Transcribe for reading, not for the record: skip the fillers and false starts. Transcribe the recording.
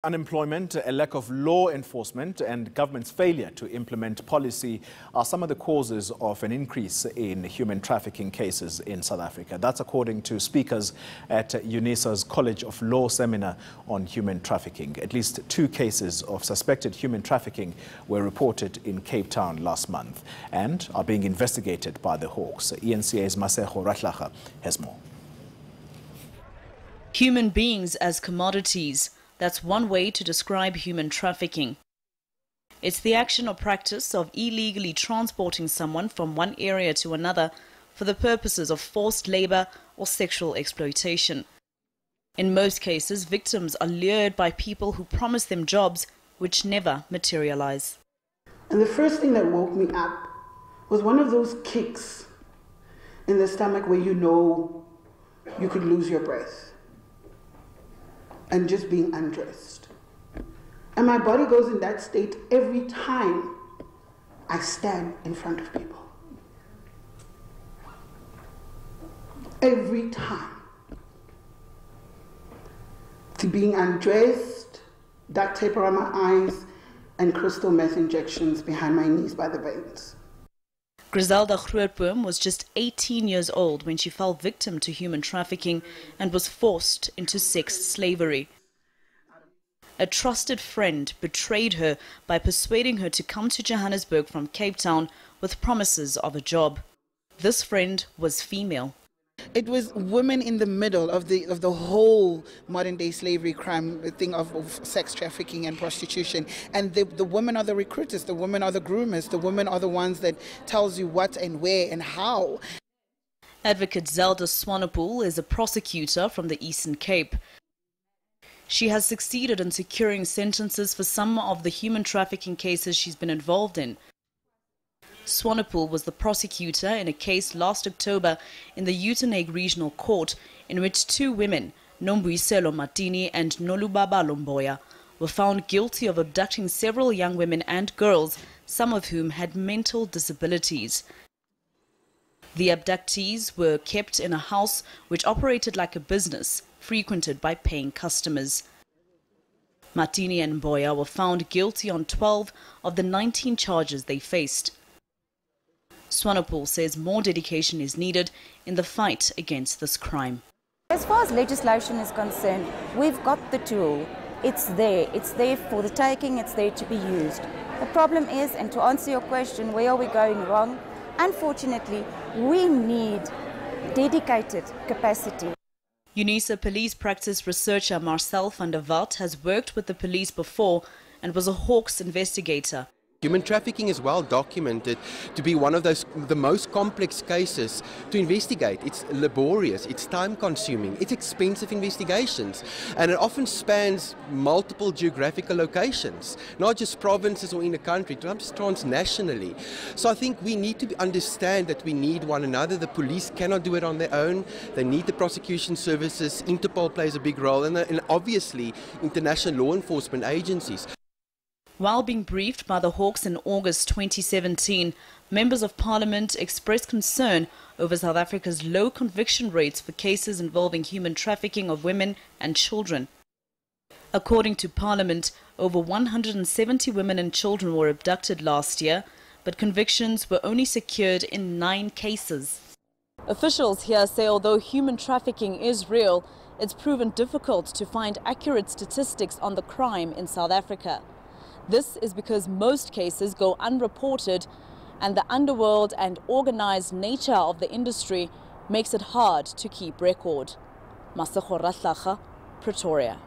Unemployment, a lack of law enforcement and government's failure to implement policy are some of the causes of an increase in human trafficking cases in South Africa. That's according to speakers at UNISA's College of Law seminar on human trafficking. At least 2 cases of suspected human trafficking were reported in Cape Town last month and are being investigated by the Hawks. eNCA's Masego Rahlaga has more. Human beings as commodities. That's one way to describe human trafficking. It's the action or practice of illegally transporting someone from one area to another for the purposes of forced labor or sexual exploitation. In most cases, victims are lured by people who promise them jobs which never materialize. And the first thing that woke me up was one of those kicks in the stomach where you know you could lose your breath. And just being undressed. And my body goes in that state every time I stand in front of people. Every time. To being undressed, duct tape around my eyes, and crystal meth injections behind my knees by the veins. Griselda Grootboom was just 18 years old when she fell victim to human trafficking and was forced into sex slavery. A trusted friend betrayed her by persuading her to come to Johannesburg from Cape Town with promises of a job. This friend was female. It was women in the middle of the whole modern day slavery crime thing of sex trafficking and prostitution. And the women are the recruiters, the women are the groomers, the women are the ones that tells you what and where and how. Advocate Zelda Swanepoel is a prosecutor from the Eastern Cape. She has succeeded in securing sentences for some of the human trafficking cases she's been involved in. Swanepoel was the prosecutor in a case last October in the Uitenhage Regional Court in which 2 women, Nombuyiselo Matini and Nolubaba Lomboya, were found guilty of abducting several young women and girls, some of whom had mental disabilities. The abductees were kept in a house which operated like a business, frequented by paying customers. Matini and Mboya were found guilty on 12 of the 19 charges they faced. Swanepoel says more dedication is needed in the fight against this crime. As far as legislation is concerned, we've got the tool. It's there for the taking, it's there to be used. The problem is, and to answer your question, where are we going wrong? Unfortunately, we need dedicated capacity. UNISA police practice researcher Marcel van der Walt has worked with the police before and was a Hawks investigator. Human trafficking is well documented to be one of the most complex cases to investigate. It's laborious, it's time consuming, it's expensive investigations, and it often spans multiple geographical locations, not just provinces or in a country, just transnationally. So I think we need to understand that we need one another. The police cannot do it on their own. They need the prosecution services. Interpol plays a big role, and obviously international law enforcement agencies. While being briefed by the Hawks in August 2017, members of Parliament expressed concern over South Africa's low conviction rates for cases involving human trafficking of women and children. According to Parliament, over 170 women and children were abducted last year, but convictions were only secured in 9 cases. Officials here say although human trafficking is real, it's proven difficult to find accurate statistics on the crime in South Africa. This is because most cases go unreported and the underworld and organized nature of the industry makes it hard to keep record. Masego Rahlaga, Pretoria.